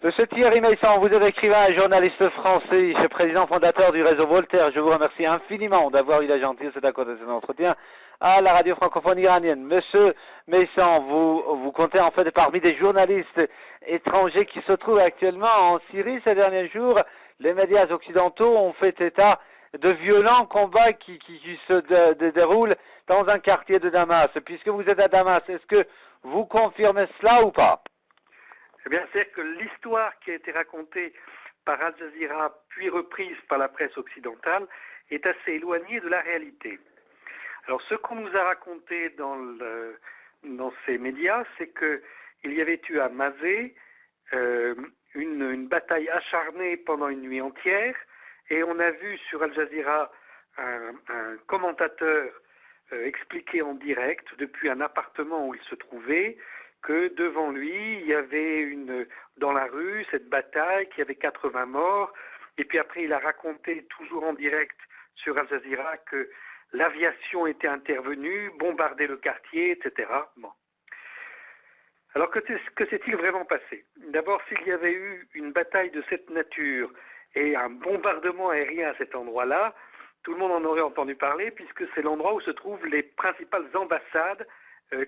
Monsieur Thierry Meyssan, vous êtes écrivain et journaliste français, président fondateur du réseau Voltaire. Je vous remercie infiniment d'avoir eu la gentillesse d'accorder cet entretien à la radio francophone iranienne. Monsieur Meyssan, vous comptez en fait parmi des journalistes étrangers qui se trouvent actuellement en Syrie. Ces derniers jours, les médias occidentaux ont fait état de violents combats qui se déroulent dans un quartier de Damas. Puisque vous êtes à Damas, est-ce que vous confirmez cela ou pas? Eh bien, c'est que l'histoire qui a été racontée par Al Jazeera, puis reprise par la presse occidentale, est assez éloignée de la réalité. Alors, ce qu'on nous a raconté dans ces médias, c'est qu'il y avait eu à Mazé une bataille acharnée pendant une nuit entière, et on a vu sur Al Jazeera un commentateur expliquer en direct, depuis un appartement où il se trouvait, que devant lui, il y avait dans la rue, cette bataille, qu'il y avait 80 morts, et puis après il a raconté, toujours en direct sur Al Jazeera, que l'aviation était intervenue, bombardait le quartier, etc. Bon. Alors que s'est-il vraiment passé? D'abord, s'il y avait eu une bataille de cette nature et un bombardement aérien à cet endroit-là, tout le monde en aurait entendu parler, puisque c'est l'endroit où se trouvent les principales ambassades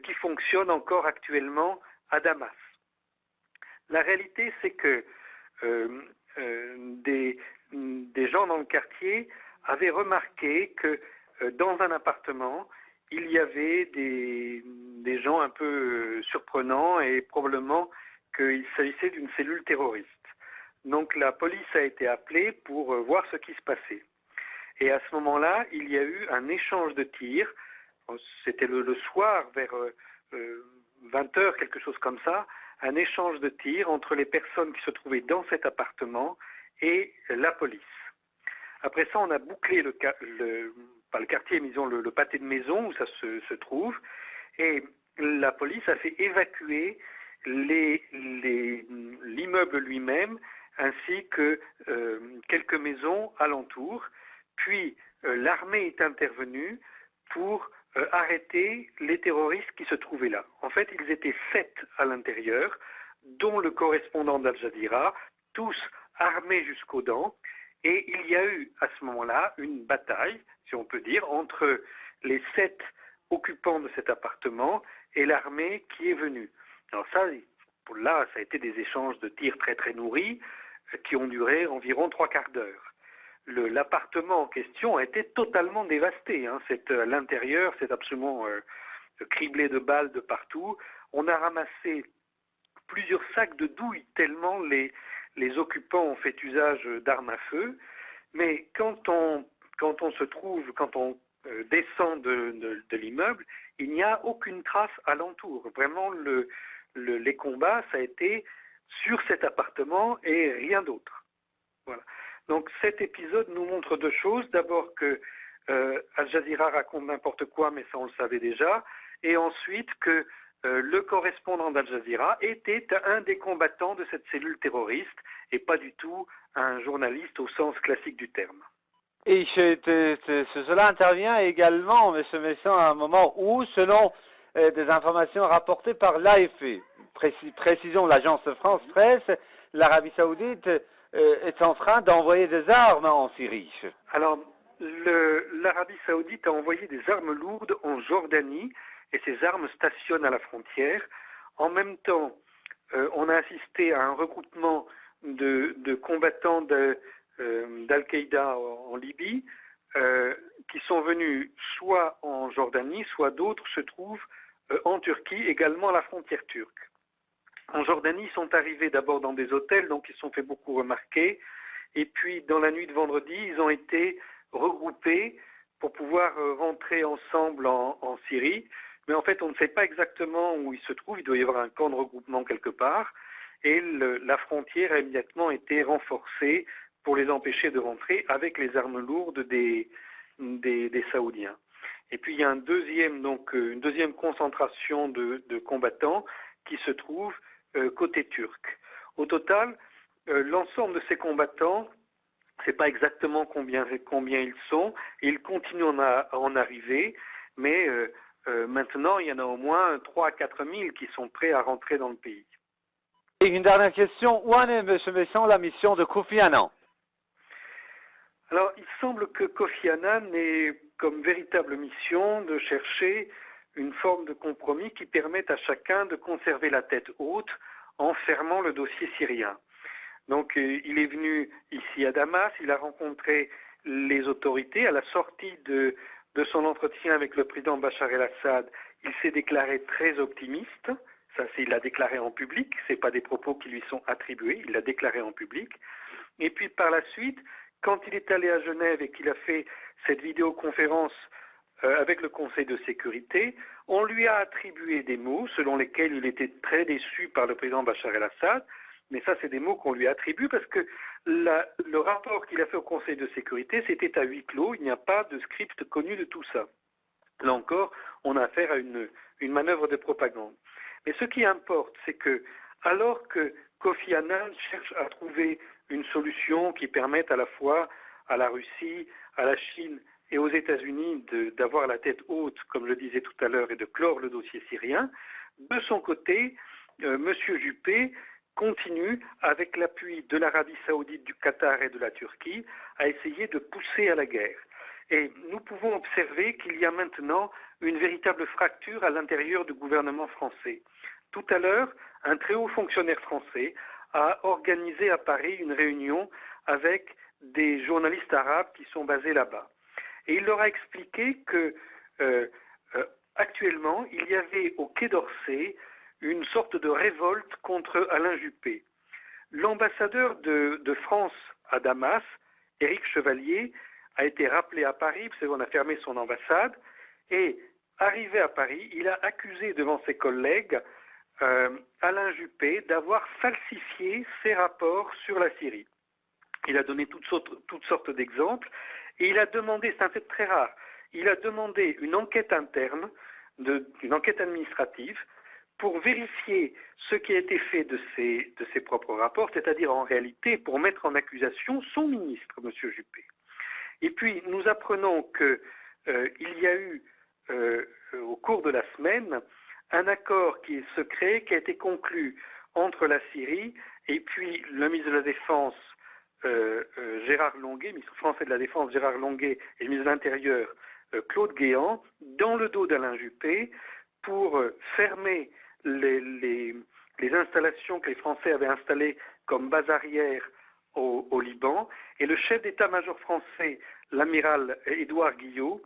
qui fonctionnent encore actuellement à Damas. La réalité, c'est que des gens dans le quartier avaient remarqué que dans un appartement, il y avait des gens un peu surprenants et probablement qu'il s'agissait d'une cellule terroriste. Donc la police a été appelée pour voir ce qui se passait. Et à ce moment-là, il y a eu un échange de tirs. C'était le soir, vers 20h, quelque chose comme ça, un échange de tirs entre les personnes qui se trouvaient dans cet appartement et la police. Après ça, on a bouclé pas le quartier, mais disons le pâté de maison où ça se trouve, et la police a fait évacuer l'immeuble lui-même, ainsi que quelques maisons alentour. Puis l'armée est intervenue pour arrêter les terroristes qui se trouvaient là. En fait, ils étaient 7 à l'intérieur, dont le correspondant d'Al Jazeera, tous armés jusqu'aux dents, et il y a eu à ce moment-là une bataille, si on peut dire, entre les 7 occupants de cet appartement et l'armée qui est venue. Alors ça a été des échanges de tirs très très nourris qui ont duré environ 3/4 d'heure. L'appartement en question a été totalement dévasté. À l'intérieur, c'est absolument criblé de balles de partout. On a ramassé plusieurs sacs de douilles tellement les occupants ont fait usage d'armes à feu. Mais quand on descend de l'immeuble, il n'y a aucune trace alentour. Vraiment, les combats, ça a été sur cet appartement et rien d'autre. Voilà. Donc cet épisode nous montre deux choses. D'abord que Al Jazeera raconte n'importe quoi, mais ça on le savait déjà. Et ensuite que le correspondant d'Al Jazeera était un des combattants de cette cellule terroriste et pas du tout un journaliste au sens classique du terme. Et cela intervient également, M. Meyssan, à un moment où, selon des informations rapportées par l'AFP, précisons l'agence France Presse, l'Arabie Saoudite est en train d'envoyer des armes en Syrie. Alors, l'Arabie Saoudite a envoyé des armes lourdes en Jordanie et ces armes stationnent à la frontière. En même temps, on a assisté à un regroupement de combattants d'Al-Qaïda en Libye qui sont venus soit en Jordanie, soit d'autres se trouvent en Turquie, également à la frontière turque. En Jordanie, ils sont arrivés d'abord dans des hôtels, donc ils se sont fait beaucoup remarquer. Et puis, dans la nuit de vendredi, ils ont été regroupés pour pouvoir rentrer ensemble en Syrie. Mais en fait, on ne sait pas exactement où ils se trouvent. Il doit y avoir un camp de regroupement quelque part. Et la frontière a immédiatement été renforcée pour les empêcher de rentrer avec les armes lourdes des Saoudiens. Et puis, il y a une deuxième concentration de combattants qui se trouve côté turc. Au total, l'ensemble de ces combattants, je ne sais pas exactement combien ils sont, et ils continuent à en arriver, mais maintenant il y en a au moins 3 à 4 000 qui sont prêts à rentrer dans le pays. Et une dernière question, où en est, M. Messon, la mission de Kofi Annan? Alors, il semble que Kofi Annan ait comme véritable mission de chercher une forme de compromis qui permette à chacun de conserver la tête haute en fermant le dossier syrien. Donc, il est venu ici à Damas, il a rencontré les autorités. À la sortie de son entretien avec le président Bachar el-Assad, il s'est déclaré très optimiste. Ça, il l'a déclaré en public, ce n'est pas des propos qui lui sont attribués, il l'a déclaré en public. Et puis, par la suite, quand il est allé à Genève et qu'il a fait cette vidéoconférence avec le Conseil de sécurité, on lui a attribué des mots selon lesquels il était très déçu par le président Bachar el-Assad, mais ça c'est des mots qu'on lui attribue parce que le rapport qu'il a fait au Conseil de sécurité, c'était à huis clos, il n'y a pas de script connu de tout ça. Là encore, on a affaire à une manœuvre de propagande. Mais ce qui importe, c'est que alors que Kofi Annan cherche à trouver une solution qui permette à la fois à la Russie, à la Chine et aux États-Unis d'avoir la tête haute, comme je disais tout à l'heure, et de clore le dossier syrien, de son côté, M. Juppé continue, avec l'appui de l'Arabie saoudite, du Qatar et de la Turquie, à essayer de pousser à la guerre. Et nous pouvons observer qu'il y a maintenant une véritable fracture à l'intérieur du gouvernement français. Tout à l'heure, un très haut fonctionnaire français a organisé à Paris une réunion avec des journalistes arabes qui sont basés là-bas. Et il leur a expliqué que actuellement, il y avait au Quai d'Orsay une sorte de révolte contre Alain Juppé. L'ambassadeur de France à Damas, Éric Chevalier, a été rappelé à Paris, parce qu'on a fermé son ambassade, et arrivé à Paris, il a accusé devant ses collègues Alain Juppé d'avoir falsifié ses rapports sur la Syrie. Il a donné toutes sortes d'exemples, et il a demandé, c'est un fait très rare, il a demandé une enquête interne, une enquête administrative, pour vérifier ce qui a été fait de ses propres rapports, c'est-à-dire en réalité pour mettre en accusation son ministre, M. Juppé. Et puis nous apprenons qu'il y a eu au cours de la semaine un accord qui est secret, qui a été conclu entre la Syrie et puis le ministre de la Défense Gérard Longuet, ministre français de la Défense Gérard Longuet et le ministre de l'Intérieur Claude Guéant, dans le dos d'Alain Juppé, pour fermer les installations que les Français avaient installées comme base arrière au Liban, et le chef d'état-major français, l'amiral Édouard Guillot,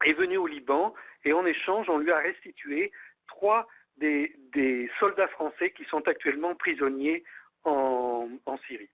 est venu au Liban, et en échange, on lui a restitué 3 des soldats français qui sont actuellement prisonniers en Syrie.